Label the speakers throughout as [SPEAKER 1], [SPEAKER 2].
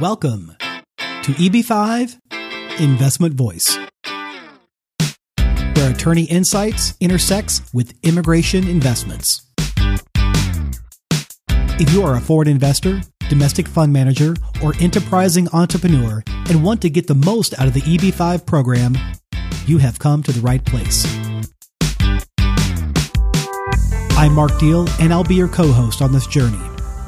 [SPEAKER 1] Welcome to EB5 Investment Voice, where attorney insights intersects with immigration investments. If you are a foreign investor, domestic fund manager, or enterprising entrepreneur and want to get the most out of the EB5 program, you have come to the right place. I'm Mark Deal, and I'll be your co-host on this journey.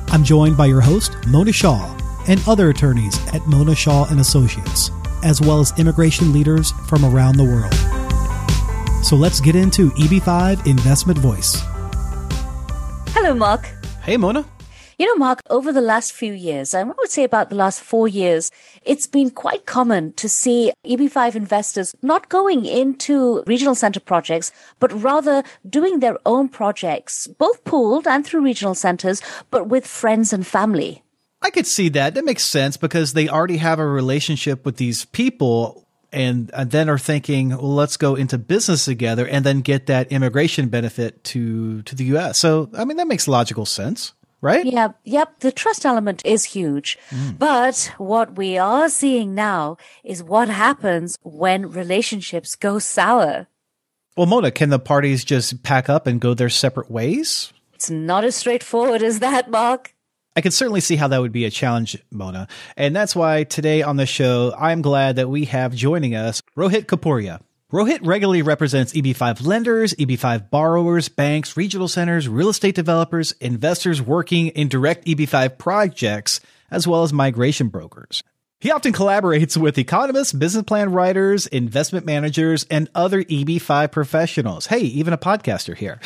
[SPEAKER 1] I'm joined by your host, Mona Shaw, and other attorneys at Mona Shaw and Associates, as well as immigration leaders from around the world. So let's get into EB5 Investment Voice.
[SPEAKER 2] Hello, Mark.
[SPEAKER 1] Hey, Mona.
[SPEAKER 2] You know, Mark, over the last few years, I would say about the last 4 years, it's been quite common to see EB5 investors not going into regional center projects, but rather doing their own projects, both pooled and through regional centers, but with friends and family.
[SPEAKER 3] I could see that. That makes sense because they already have a relationship with these people and then are thinking, well, let's go into business together and then get that immigration benefit to the U.S. So, I mean, that makes logical sense. Right?
[SPEAKER 2] Yeah. Yep. The trust element is huge. But what we are seeing now is what happens when relationships go sour.
[SPEAKER 3] Well, Mona, can the parties just pack up and go their separate ways?
[SPEAKER 2] It's not as straightforward as that, Mark.
[SPEAKER 3] I can certainly see how that would be a challenge, Mona. And that's why today on the show, I'm glad that we have joining us Rohit Kapuria. Rohit regularly represents EB5 lenders, EB5 borrowers, banks, regional centers, real estate developers, investors working in direct EB5 projects, as well as migration brokers. He often collaborates with economists, business plan writers, investment managers, and other EB5 professionals. Hey, even a podcaster here.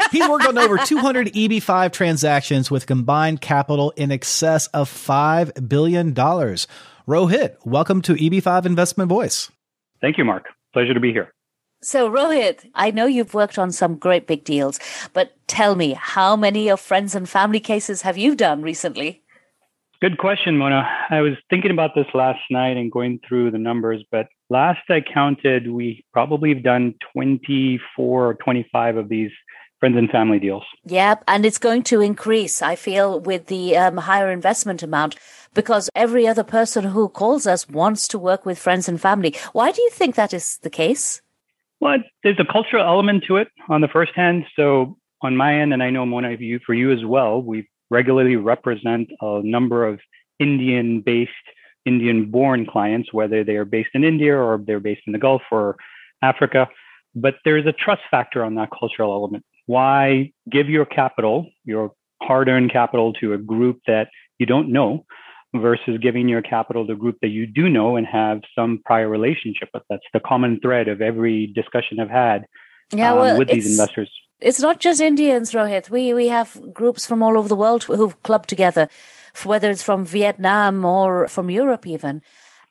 [SPEAKER 3] He's worked on over 200 EB5 transactions with combined capital in excess of $5 billion. Rohit, welcome to EB5 Investment Voice.
[SPEAKER 4] Thank you, Mark. Pleasure to be here.
[SPEAKER 2] So, Rohit, I know you've worked on some great big deals, but tell me, how many of friends and family cases have you done recently?
[SPEAKER 4] Good question, Mona. I was thinking about this last night and going through the numbers, but last I counted, we probably have done 24 or 25 of these friends and family deals.
[SPEAKER 2] Yep, and it's going to increase, I feel, with the higher investment amount, because every other person who calls us wants to work with friends and family. Why do you think that is the case?
[SPEAKER 4] Well, there's a cultural element to it on the first hand. So on my end, and I know, Mona, for you as well, we regularly represent a number of Indian-based, Indian-born clients, whether they are based in India or they're based in the Gulf or Africa. But there's a trust factor on that cultural element. Why give your capital, your hard-earned capital, to a group that you don't know versus giving your capital to a group that you do know and have some prior relationship with? That's the common thread of every discussion I've had with these investors.
[SPEAKER 2] It's not just Indians, Rohit. We have groups from all over the world who've clubbed together, whether it's from Vietnam or from Europe even.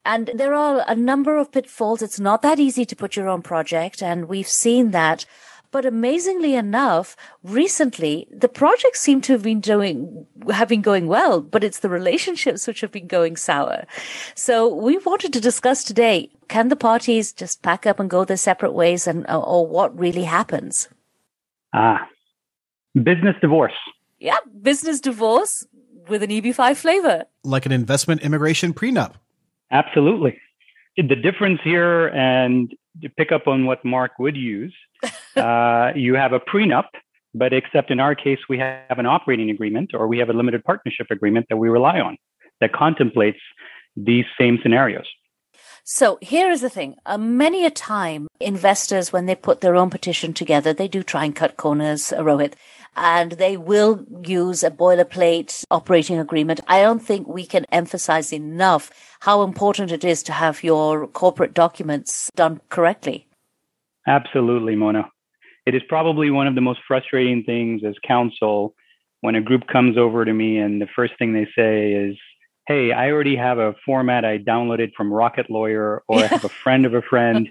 [SPEAKER 2] And there are a number of pitfalls. It's not that easy to put your own project, and we've seen that. But amazingly enough, recently, the projects seem to have been going well, but it's the relationships which have been going sour. So we wanted to discuss today, can the parties just pack up and go their separate ways, or what really happens?
[SPEAKER 4] Business divorce. Yeah,
[SPEAKER 2] business divorce with an EB5 flavor.
[SPEAKER 3] Like an investment immigration prenup.
[SPEAKER 4] Absolutely. The difference here, and to pick up on what Mark would use, you have a prenup, but except in our case, we have an operating agreement or we have a limited partnership agreement that we rely on that contemplates these same scenarios.
[SPEAKER 2] So here is the thing. Many a time, investors, when they put their own petition together, they do try and cut corners, Rohit, and they will use a boilerplate operating agreement. I don't think we can emphasize enough how important it is to have your corporate documents done correctly.
[SPEAKER 4] Absolutely, Mona. It is probably one of the most frustrating things as counsel when a group comes over to me and the first thing they say is, hey, I already have a format I downloaded from Rocket Lawyer, or I have a friend of a friend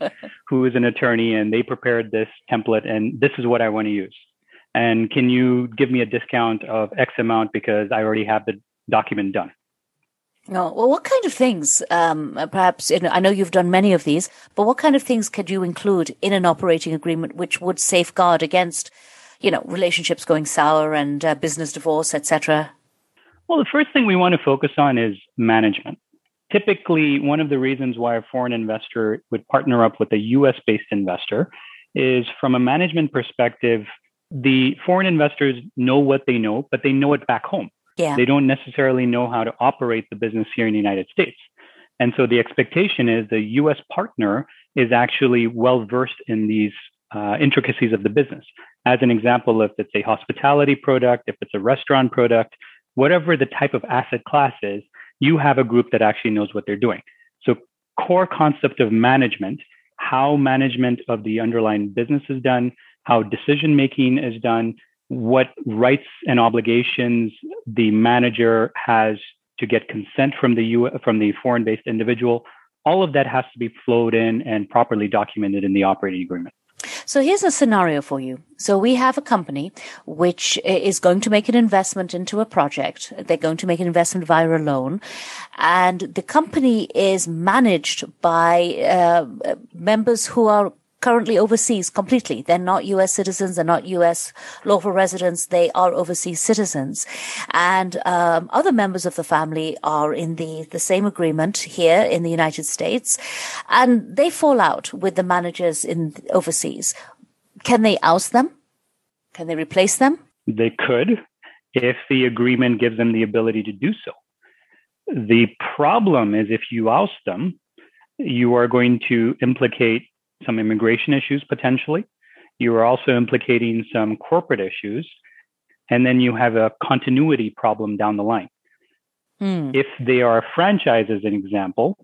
[SPEAKER 4] who is an attorney and they prepared this template and this is what I want to use. And can you give me a discount of X amount because I already have the document done?
[SPEAKER 2] No. Well, what kind of things, perhaps, I know you've done many of these, but what kind of things could you include in an operating agreement which would safeguard against, relationships going sour and business divorce, etc.?
[SPEAKER 4] Well, the first thing we want to focus on is management. Typically, one of the reasons why a foreign investor would partner up with a US-based investor is from a management perspective, the foreign investors know what they know, but they know it back home.
[SPEAKER 2] Yeah.
[SPEAKER 4] They don't necessarily know how to operate the business here in the United States. And so the expectation is the US partner is actually well-versed in these intricacies of the business. As an example, if it's a hospitality product, if it's a restaurant product, whatever the type of asset class is, you have a group that actually knows what they're doing. So core concept of management, how management of the underlying business is done, how decision-making is done, what rights and obligations the manager has to get consent from the foreign-based individual, all of that has to be flowed in and properly documented in the operating agreement.
[SPEAKER 2] So here's a scenario for you. So we have a company which is going to make an investment into a project. They're going to make an investment via a loan. And the company is managed by members who are currently overseas completely. They're not U.S. citizens. They're not U.S. lawful residents. They are overseas citizens. And other members of the family are in the same agreement here in the United States. And they fall out with the managers in overseas. Can they oust them? Can they replace them?
[SPEAKER 4] They could, if the agreement gives them the ability to do so. The problem is if you oust them, you are going to implicate some immigration issues potentially. You are also implicating some corporate issues. And then you have a continuity problem down the line. If they are a franchise, as an example,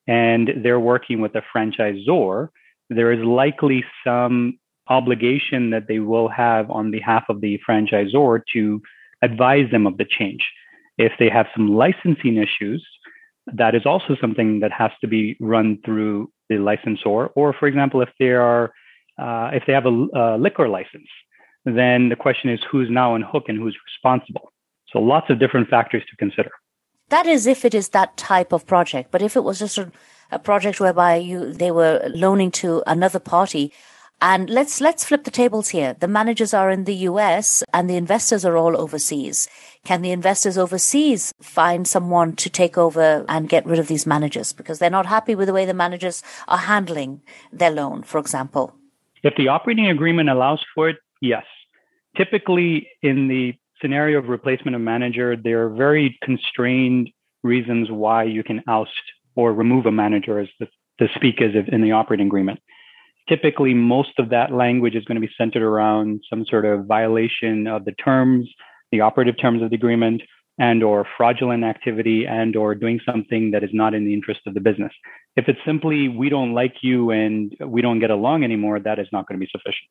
[SPEAKER 4] and they're working with a franchisor, there is likely some obligation that they will have on behalf of the franchisor to advise them of the change. If they have some licensing issues, that is also something that has to be run through the licensor. Or, for example, if they have a liquor license, then the question is who's now on hook and who's responsible. So lots of different factors to consider.
[SPEAKER 2] That is if it is that type of project. But if it was just a project whereby they were loaning to another party, and let's flip the tables here. The managers are in the US and the investors are all overseas. Can the investors overseas find someone to take over and get rid of these managers because they're not happy with the way the managers are handling their loan, for example?
[SPEAKER 4] If the operating agreement allows for it, yes. Typically, in the scenario of replacement of manager, there are very constrained reasons why you can oust or remove a manager, as the speak is in the operating agreement. Typically, most of that language is going to be centered around some sort of violation of the terms, the operative terms of the agreement, and or fraudulent activity, and or doing something that is not in the interest of the business. If it's simply, we don't like you and we don't get along anymore, that is not going to be sufficient.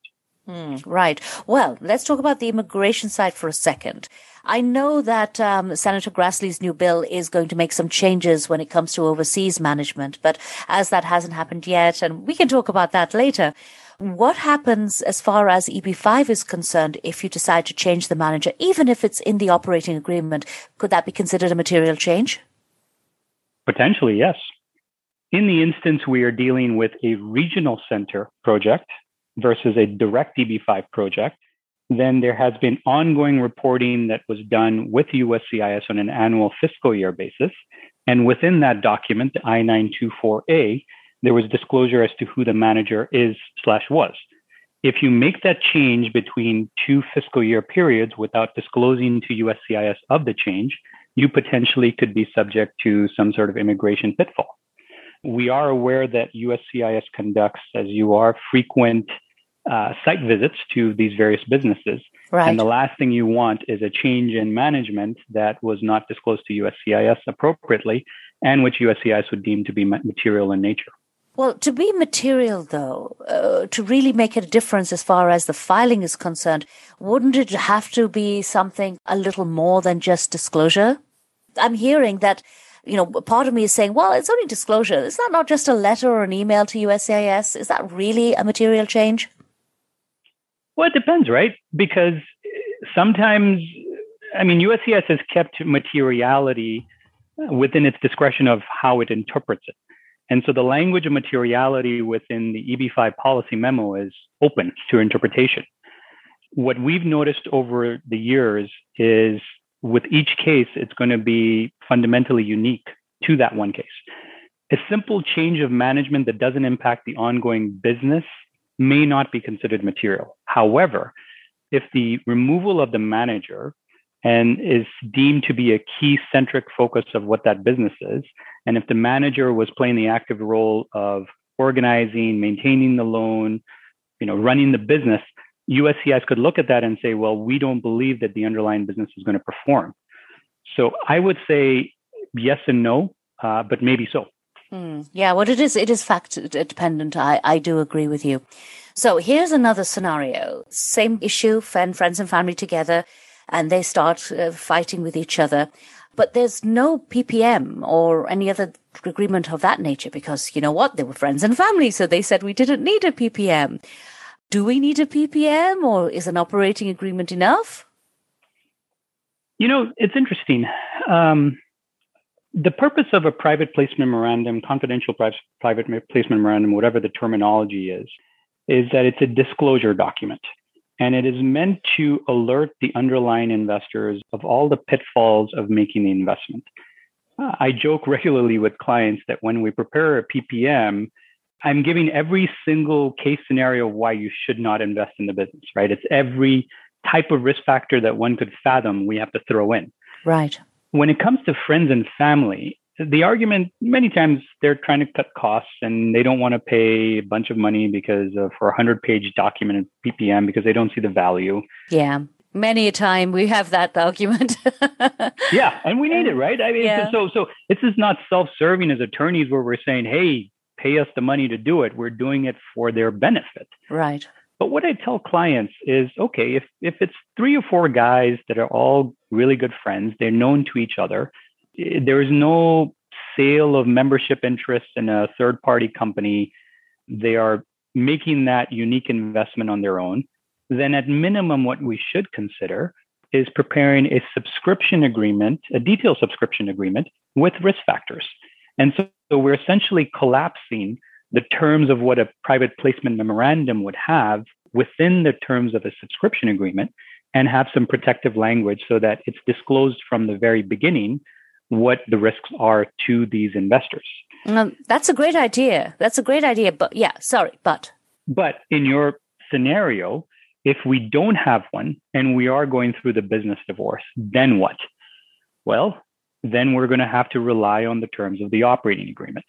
[SPEAKER 2] Right. Well, let's talk about the immigration side for a second. I know that Senator Grassley's new bill is going to make some changes when it comes to overseas management, but as that hasn't happened yet, and we can talk about that later, what happens as far as EB5 is concerned if you decide to change the manager, even if it's in the operating agreement? Could that be considered a material change?
[SPEAKER 4] Potentially, yes. In the instance we are dealing with a regional center project versus a direct EB5 project, then there has been ongoing reporting that was done with USCIS on an annual fiscal year basis. And within that document, the I-924A, there was disclosure as to who the manager is/was. If you make that change between two fiscal year periods without disclosing to USCIS of the change, you potentially could be subject to some sort of immigration pitfall. We are aware that USCIS conducts, as you are, frequent site visits to these various businesses.
[SPEAKER 2] Right.
[SPEAKER 4] And the last thing you want is a change in management that was not disclosed to USCIS appropriately and which USCIS would deem to be material in nature.
[SPEAKER 2] Well, to be material, though, to really make a difference as far as the filing is concerned, wouldn't it have to be something a little more than just disclosure? I'm hearing that, part of me is saying, well, it's only disclosure. Is that not just a letter or an email to USCIS? Is that really a material change?
[SPEAKER 4] Well, it depends, right? Because sometimes, USCIS has kept materiality within its discretion of how it interprets it. And so the language of materiality within the EB5 policy memo is open to interpretation. What we've noticed over the years is with each case, it's going to be fundamentally unique to that one case. A simple change of management that doesn't impact the ongoing business may not be considered material. However, if the removal of the manager and is deemed to be a key centric focus of what that business is, and if the manager was playing the active role of organizing, maintaining the loan, running the business, USCIS could look at that and say, well, we don't believe that the underlying business is going to perform. So I would say yes and no, but maybe so.
[SPEAKER 2] Yeah, well, it is fact dependent. I do agree with you. So here's another scenario. Same issue, friends and family together, and they start fighting with each other. But there's no PPM or any other agreement of that nature because, you know what, they were friends and family, so they said we didn't need a PPM. Do we need a PPM, or is an operating agreement enough?
[SPEAKER 4] It's interesting. The purpose of a private placement memorandum, confidential private placement memorandum, whatever the terminology is that it's a disclosure document. And it is meant to alert the underlying investors of all the pitfalls of making the investment. I joke regularly with clients that when we prepare a PPM, I'm giving every single case scenario why you should not invest in the business, right? It's every type of risk factor that one could fathom we have to throw in.
[SPEAKER 2] Right.
[SPEAKER 4] When it comes to friends and family, the argument, many times they're trying to cut costs and they don't want to pay a bunch of money for a 100-page document in PPM because they don't see the value.
[SPEAKER 2] Yeah. Many a time we have that argument.
[SPEAKER 4] Yeah. And we need it, right? I mean,
[SPEAKER 2] yeah.
[SPEAKER 4] So this is not self-serving as attorneys where we're saying, hey, pay us the money to do it. We're doing it for their benefit.
[SPEAKER 2] Right.
[SPEAKER 4] But what I tell clients is, okay, if it's 3 or 4 guys that are all really good friends, they're known to each other, there is no sale of membership interests in a third-party company, they are making that unique investment on their own, then at minimum, what we should consider is preparing a subscription agreement, a detailed subscription agreement with risk factors. And so we're essentially collapsing the terms of what a private placement memorandum would have within the terms of a subscription agreement and have some protective language so that it's disclosed from the very beginning what the risks are to these investors.
[SPEAKER 2] That's a great idea. But But
[SPEAKER 4] in your scenario, if we don't have one and we are going through the business divorce, then what? Well, then we're going to have to rely on the terms of the operating agreement.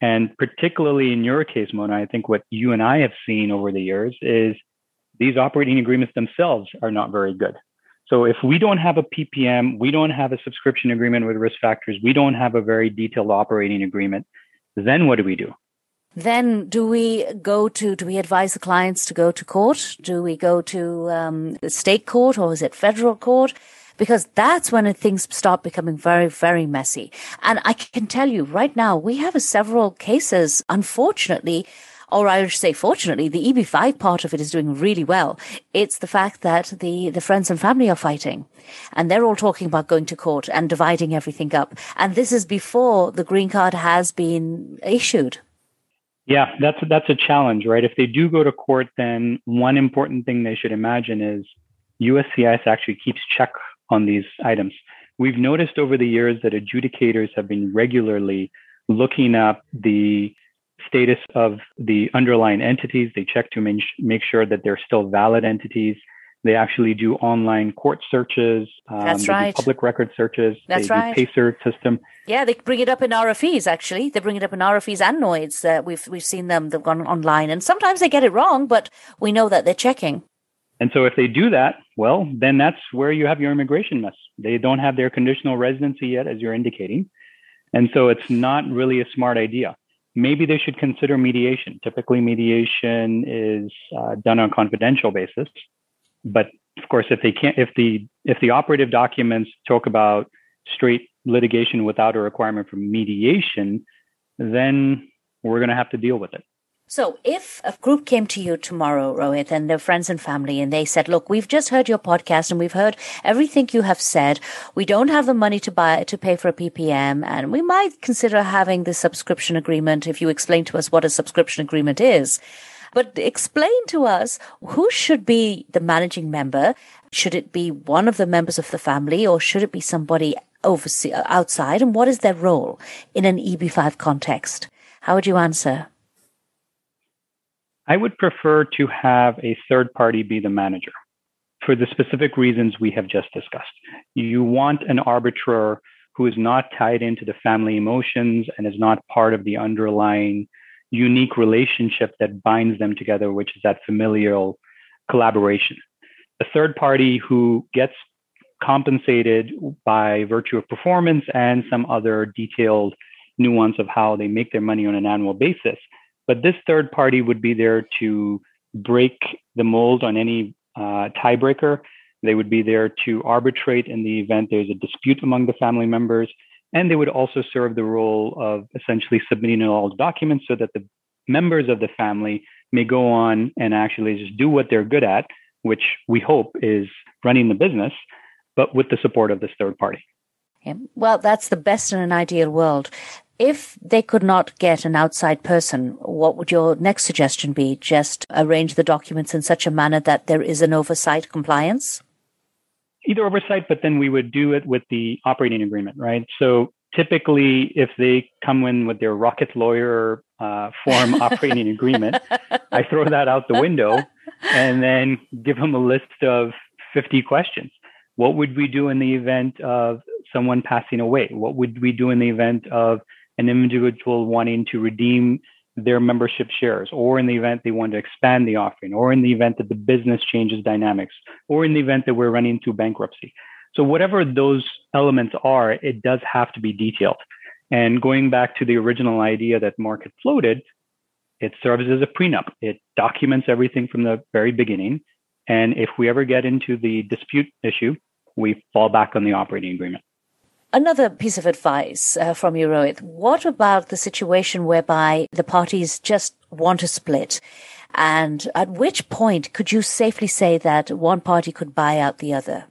[SPEAKER 4] And particularly in your case, Mona, I think what you and I have seen over the years is these operating agreements themselves are not very good. So if we don't have a PPM, we don't have a subscription agreement with risk factors, we don't have a very detailed operating agreement, then what do we do?
[SPEAKER 2] Then do we advise the clients to go to court? Do we go to state court, or is it federal court? Because that's when things start becoming very, very messy. And I can tell you right now, we have several cases, unfortunately, or I should say fortunately, the EB5 part of it is doing really well. It's the fact that the friends and family are fighting, and they're all talking about going to court and dividing everything up. And this is before the green card has been issued.
[SPEAKER 4] Yeah, that's a challenge, right? If they do go to court, then one important thing they should imagine is USCIS actually keeps check on these items. We've noticed over the years that adjudicators have been regularly looking up the status of the underlying entities. They check to make sure that they're still valid entities. They actually do online court searches.
[SPEAKER 2] That's right.
[SPEAKER 4] Do public record searches.
[SPEAKER 2] That's
[SPEAKER 4] they
[SPEAKER 2] right.
[SPEAKER 4] do PACER system.
[SPEAKER 2] Yeah, they bring it up in RFEs, actually. They bring it up in RFEs and NOIDs. We've seen them. They've gone online. And sometimes they get it wrong, but we know that they're checking.
[SPEAKER 4] And so if they do that, well, then that's where you have your immigration mess. They don't have their conditional residency yet, as you're indicating. And so it's not really a smart idea. Maybe they should consider mediation. Typically, mediation is done on a confidential basis. But of course, if the operative documents talk about straight litigation without a requirement for mediation, then we're going to have to deal with it.
[SPEAKER 2] So if a group came to you tomorrow, Rohit, and their friends and family, and they said, look, we've just heard your podcast and we've heard everything you have said. We don't have the money to pay for a PPM, and we might consider having this subscription agreement if you explain to us what a subscription agreement is. But explain to us, who should be the managing member? Should it be one of the members of the family, or should it be somebody outside? And what is their role in an EB5 context? How would you answer?
[SPEAKER 4] I would prefer to have a third party be the manager for the specific reasons we have just discussed. You want an arbiter who is not tied into the family emotions and is not part of the underlying unique relationship that binds them together, which is that familial collaboration. A third party who gets compensated by virtue of performance and some other detailed nuance of how they make their money on an annual basis. But this third party would be there to break the mold on any tiebreaker. They would be there to arbitrate in the event there's a dispute among the family members. And they would also serve the role of essentially submitting all the documents so that the members of the family may go on and actually just do what they're good at, which we hope is running the business, but with the support of this third party.
[SPEAKER 2] Yeah. Well, that's the best in an ideal world. If they could not get an outside person, what would your next suggestion be? Just arrange the documents in such a manner that there is an oversight compliance?
[SPEAKER 4] Either oversight, but then we would do it with the operating agreement, right? So typically, if they come in with their rocket lawyer form operating agreement, I throw that out the window and then give them a list of 50 questions. What would we do in the event of someone passing away? What would we do in the event of an individual wanting to redeem their membership shares, or in the event they want to expand the offering, or in the event that the business changes dynamics, or in the event that we're running into bankruptcy? So whatever those elements are, it does have to be detailed. And going back to the original idea that Mark had floated, it serves as a prenup. It documents everything from the very beginning. And if we ever get into the dispute issue, we fall back on the operating agreement.
[SPEAKER 2] Another piece of advice from you, Rohit. What about the situation whereby the parties just want to split? And at which point could you safely say that one party could buy out the other?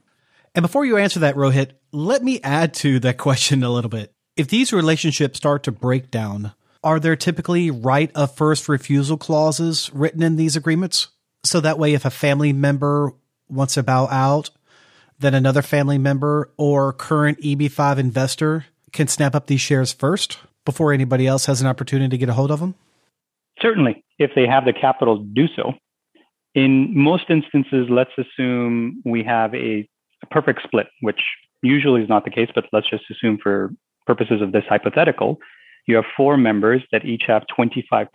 [SPEAKER 3] And before you answer that, Rohit, let me add to that question a little bit. If these relationships start to break down, are there typically right of first refusal clauses written in these agreements? So that way, if a family member wants to bow out, then another family member or current EB5 investor can snap up these shares first before anybody else has an opportunity to get a hold of them?
[SPEAKER 4] Certainly, if they have the capital to do so. In most instances, let's assume we have a perfect split, which usually is not the case, but let's just assume for purposes of this hypothetical, you have 4 members that each have 25%.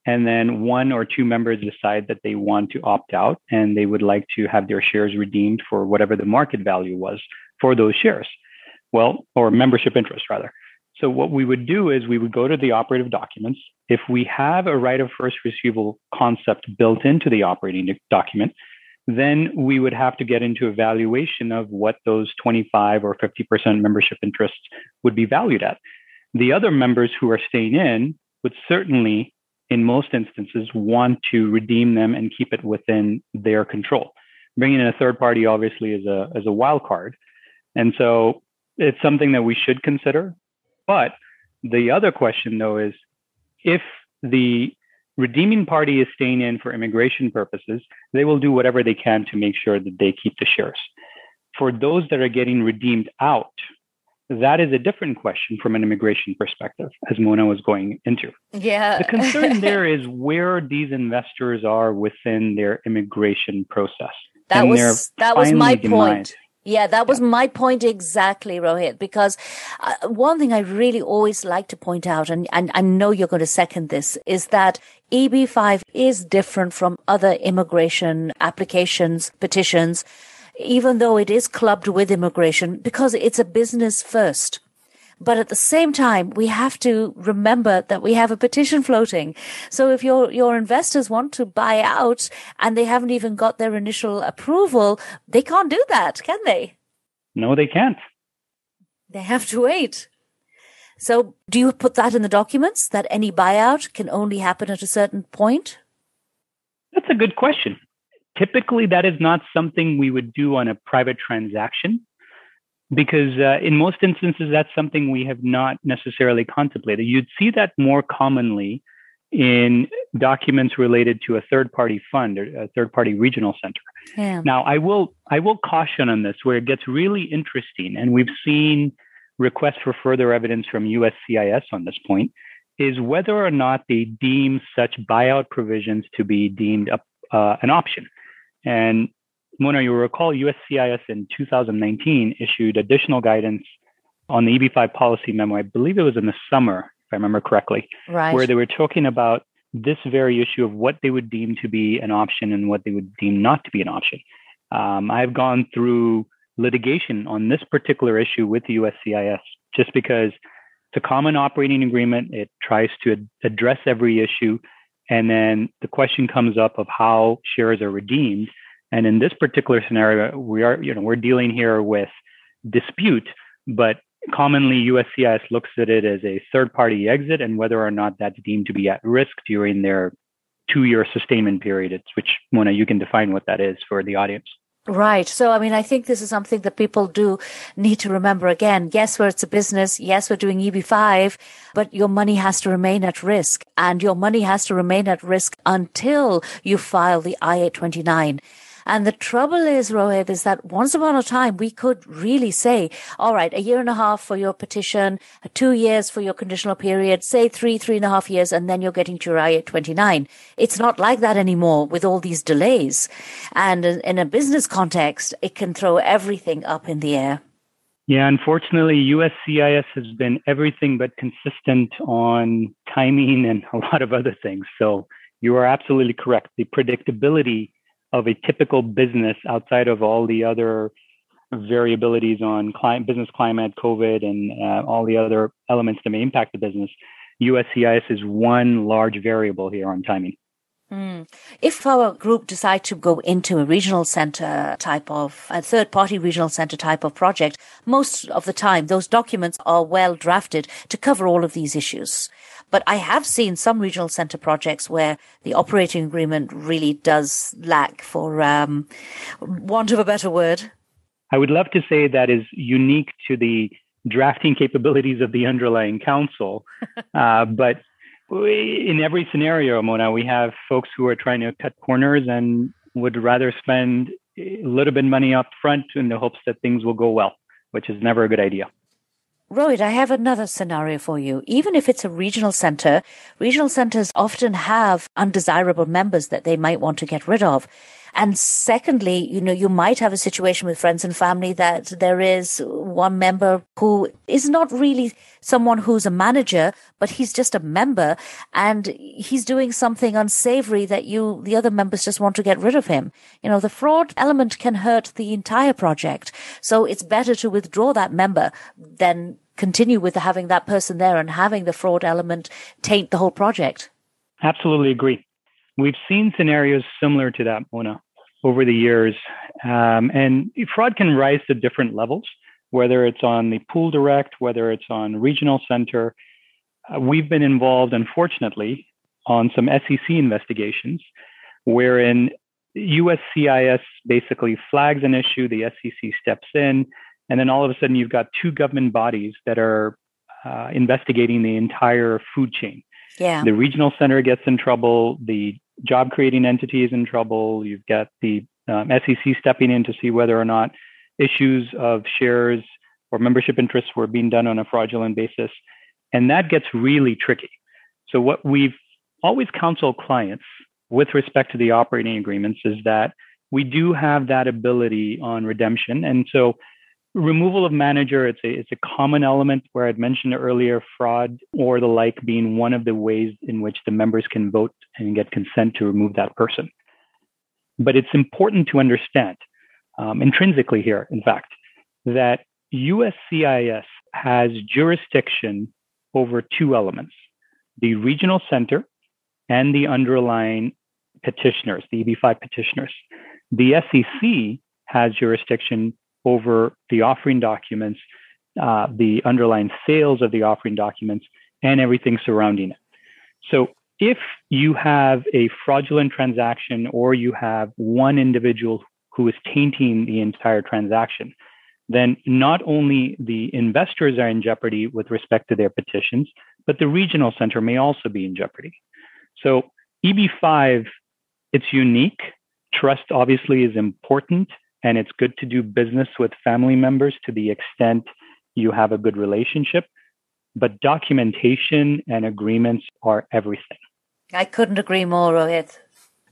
[SPEAKER 4] And then 1 or 2 members decide that they want to opt out and they would like to have their shares redeemed for whatever the market value was for those shares. Well, or membership interest rather. So what we would do is we would go to the operative documents. If we have a right of first refusal concept built into the operating document, then we would have to get into evaluation of what those 25 or 50% membership interests would be valued at. The other members who are staying in would certainly, in most instances, want to redeem them and keep it within their control. Bringing in a third party obviously is a wild card. And so it's something that we should consider. But the other question, though, is if the redeeming party is staying in for immigration purposes, they will do whatever they can to make sure that they keep the shares. For those that are getting redeemed out, that is a different question from an immigration perspective, as Mona was going into.
[SPEAKER 2] Yeah.
[SPEAKER 4] The concern there is where these investors are within their immigration process.
[SPEAKER 2] That was my point. Yeah, that was my point exactly, Rohit, because one thing I really always like to point out, and I know you're going to second this, is that EB5 is different from other immigration applications, petitions, even though it is clubbed with immigration, because it's a business first. But at the same time, we have to remember that we have a petition floating. So if your investors want to buy out and they haven't even got their initial approval, they can't do that, can they?
[SPEAKER 4] No, they can't.
[SPEAKER 2] They have to wait. So do you put that in the documents, that any buyout can only happen at a certain point?
[SPEAKER 4] That's a good question. Typically, that is not something we would do on a private transaction, because in most instances, that's something we have not necessarily contemplated. You'd see that more commonly in documents related to a third-party fund or a third-party regional center.
[SPEAKER 2] Yeah.
[SPEAKER 4] Now, I will caution on this where it gets really interesting, and we've seen requests for further evidence from USCIS on this point, is whether or not they deem such buyout provisions to be deemed an option. And Mona, you'll recall USCIS in 2019 issued additional guidance on the EB5 policy memo. I believe it was in the summer, if I remember correctly,
[SPEAKER 2] Right.
[SPEAKER 4] where they were talking about this very issue of what they would deem to be an option and what they would deem not to be an option. I've gone through litigation on this particular issue with the USCIS just because it's a common operating agreement. It tries to address every issue. And then the question comes up of how shares are redeemed. And in this particular scenario, we're dealing here with dispute, but commonly USCIS looks at it as a third-party exit and whether or not that's deemed to be at risk during their 2-year sustainment period, which, Mona, you can define what that is for the audience.
[SPEAKER 2] Right. So, I mean, I think this is something that people do need to remember again. Yes, it's a business. Yes, we're doing EB5, but your money has to remain at risk, and your money has to remain at risk until you file the I-829. And the trouble is, Rohit, is that once upon a time, we could really say, all right, 1.5 years for your petition, 2 years for your conditional period, say 3.5 years, and then you're getting to your I-829. It's not like that anymore with all these delays. And in a business context, it can throw everything up in the air.
[SPEAKER 4] Yeah, unfortunately, USCIS has been everything but consistent on timing and a lot of other things. So you are absolutely correct. The predictability of a typical business outside of all the other variabilities on business climate, COVID, and all the other elements that may impact the business, USCIS is one large variable here on timing.
[SPEAKER 2] If our group decide to go into a regional center type of, a third-party regional center type of project, most of the time those documents are well drafted to cover all of these issues. But I have seen some regional center projects where the operating agreement really does lack, for want of a better word.
[SPEAKER 4] I would love to say that is unique to the drafting capabilities of the underlying counsel, but in every scenario, Mona, we have folks who are trying to cut corners and would rather spend a little bit of money up front in the hopes that things will go well, which is never a good idea.
[SPEAKER 2] Rohit, I have another scenario for you. Even if it's a regional center, regional centers often have undesirable members that they might want to get rid of. And secondly, you might have a situation with friends and family that there is one member who is not really someone who's a manager, but he's just a member and he's doing something unsavory that the other members just want to get rid of him. The fraud element can hurt the entire project. So it's better to withdraw that member than continue with having that person there and having the fraud element taint the whole project.
[SPEAKER 4] Absolutely agree. We've seen scenarios similar to that, Mona, over the years. And fraud can rise to different levels, whether it's on the pool direct, whether it's on regional center. We've been involved, unfortunately, on some SEC investigations, wherein USCIS basically flags an issue, the SEC steps in, and then all of a sudden you've got two government bodies that are investigating the entire food chain.
[SPEAKER 2] Yeah.
[SPEAKER 4] The regional center gets in trouble, the job creating entity is in trouble, you've got the SEC stepping in to see whether or not issues of shares or membership interests were being done on a fraudulent basis. And that gets really tricky. So what we've always counseled clients with respect to the operating agreements is that we do have that ability on redemption. And so removal of manager, it's a common element where I'd mentioned earlier, fraud or the like being one of the ways in which the members can vote and get consent to remove that person. But it's important to understand intrinsically here, in fact, that USCIS has jurisdiction over two elements, the regional center and the underlying petitioners, the EB5 petitioners. The SEC has jurisdiction over the offering documents, the underlying sales of the offering documents, and everything surrounding it. So if you have a fraudulent transaction or you have one individual who is tainting the entire transaction, then not only the investors are in jeopardy with respect to their petitions, but the regional center may also be in jeopardy. So EB5, it's unique. Trust obviously is important, and it's good to do business with family members to the extent you have a good relationship. But documentation and agreements are everything.
[SPEAKER 2] I couldn't agree more, Rohit.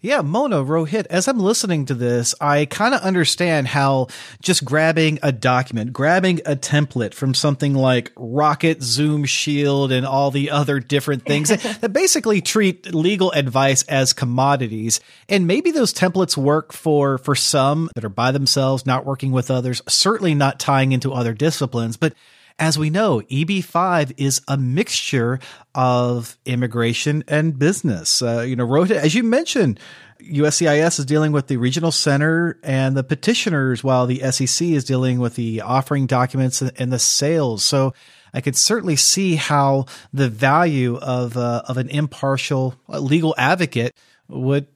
[SPEAKER 3] Yeah, Mona, Rohit, as I'm listening to this, I kind of understand how just grabbing a document, grabbing a template from something like Rocket, Zoom, Shield, and all the other different things that basically treat legal advice as commodities. And maybe those templates work for some that are by themselves, not working with others, certainly not tying into other disciplines. But as we know, EB5 is a mixture of immigration and business. Rohit, as you mentioned, USCIS is dealing with the regional center and the petitioners, while the SEC is dealing with the offering documents and the sales. So I could certainly see how the value of an impartial legal advocate would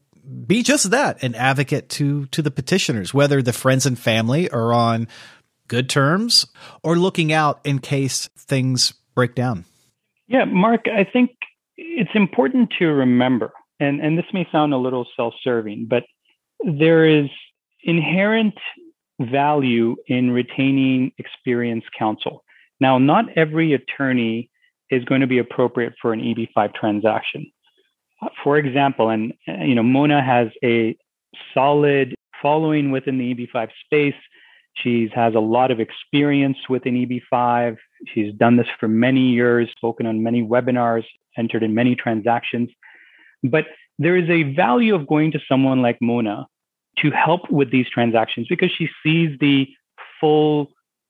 [SPEAKER 3] be just that, an advocate to the petitioners, whether the friends and family are on good terms or looking out in case things break down.
[SPEAKER 4] Yeah, Mark, I think it's important to remember, and this may sound a little self-serving, but there is inherent value in retaining experienced counsel. Now, not every attorney is going to be appropriate for an EB5 transaction. For example, and Mona has a solid following within the EB5 space. She has a lot of experience within EB5. She's done this for many years, spoken on many webinars, entered in many transactions. But there is a value of going to someone like Mona to help with these transactions because she sees the full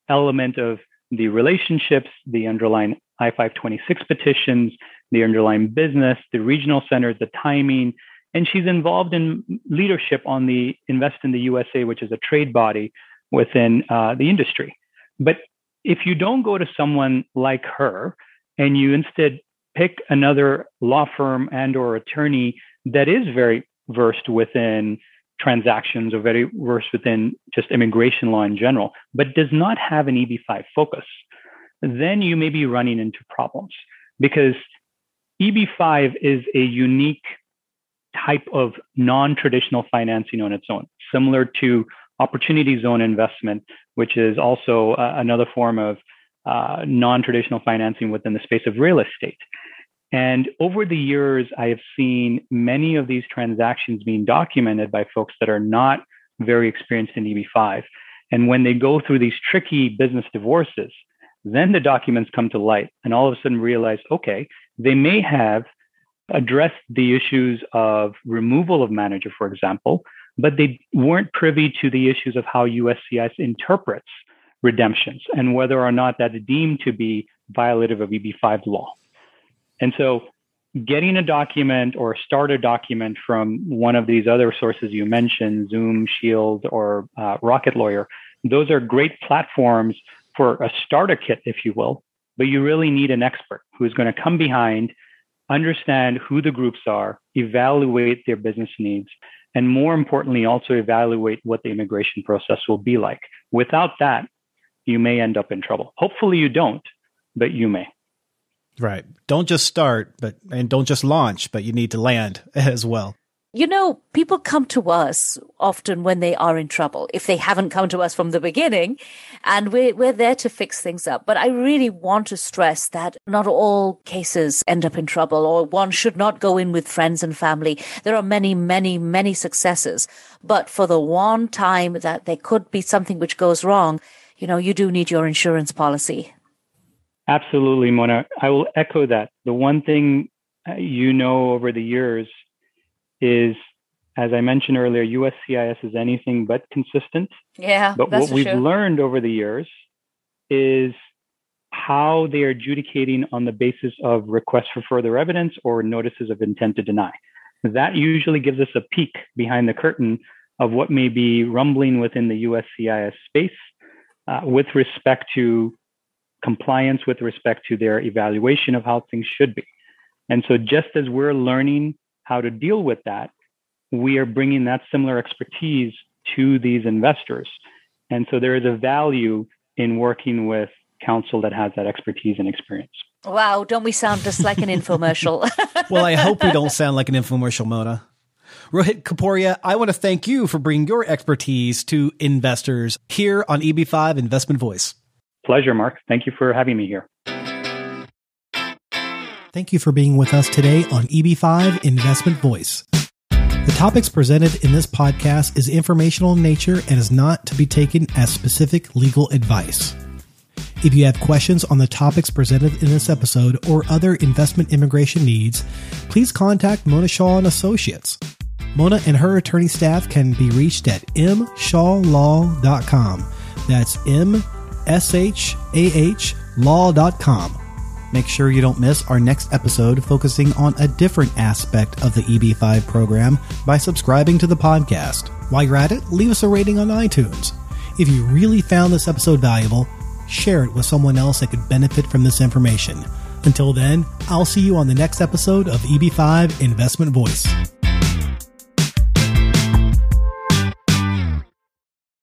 [SPEAKER 4] element of the relationships, the underlying I-526 petitions, the underlying business, the regional centers, the timing. And she's involved in leadership on the Invest in the USA, which is a trade body within the industry. But if you don't go to someone like her and you instead pick another law firm and or attorney that is very versed within transactions or very versed within just immigration law in general, but does not have an EB5 focus, then you may be running into problems because EB5 is a unique type of non-traditional financing on its own, similar to opportunity zone investment, which is also another form of non-traditional financing within the space of real estate. And over the years, I have seen many of these transactions being documented by folks that are not very experienced in EB5. And when they go through these tricky business divorces, then the documents come to light and all of a sudden realize, okay, they may have addressed the issues of removal of manager, for example, but they weren't privy to the issues of how USCIS interprets redemptions and whether or not that's deemed to be violative of EB5 law. And so getting a document or start a document from one of these other sources you mentioned, Zoom, Shield, or Rocket Lawyer, those are great platforms for a starter kit, if you will, but you really need an expert who's going to come behind, understand who the groups are, evaluate their business needs, and more importantly, also evaluate what the immigration process will be like. Without that, you may end up in trouble. Hopefully you don't, but you may.
[SPEAKER 3] Right. Don't just start, and don't just launch, but you need to land as well.
[SPEAKER 2] People come to us often when they are in trouble, if they haven't come to us from the beginning, and we're there to fix things up. But I really want to stress that not all cases end up in trouble, or one should not go in with friends and family. There are many, many, many successes. But for the one time that there could be something which goes wrong, you do need your insurance policy.
[SPEAKER 4] Absolutely, Mona. I will echo that. The one thing over the years is, as I mentioned earlier, USCIS is anything but consistent.
[SPEAKER 2] Yeah,
[SPEAKER 4] but
[SPEAKER 2] that's
[SPEAKER 4] what we've learned over the years is how they are adjudicating on the basis of requests for further evidence or notices of intent to deny. That usually gives us a peek behind the curtain of what may be rumbling within the USCIS space with respect to compliance, with respect to their evaluation of how things should be. And so just as we're learning how to deal with that, we are bringing that similar expertise to these investors. And so there is a value in working with counsel that has that expertise and experience.
[SPEAKER 2] Wow, don't we sound just like an infomercial?
[SPEAKER 3] Well, I hope we don't sound like an infomercial, Mona. Rohit Kapuria, I want to thank you for bringing your expertise to investors here on EB5 Investment Voice.
[SPEAKER 4] Pleasure, Mark. Thank you for having me here.
[SPEAKER 1] Thank you for being with us today on EB5 Investment Voice. The topics presented in this podcast is informational in nature and is not to be taken as specific legal advice. If you have questions on the topics presented in this episode or other investment immigration needs, please contact Mona Shaw and Associates. Mona and her attorney staff can be reached at mshawlaw.com. That's mshawlaw.com. Make sure you don't miss our next episode focusing on a different aspect of the EB5 program by subscribing to the podcast. While you're at it, leave us a rating on iTunes. If you really found this episode valuable, share it with someone else that could benefit from this information. Until then, I'll see you on the next episode of EB5 Investment Voice.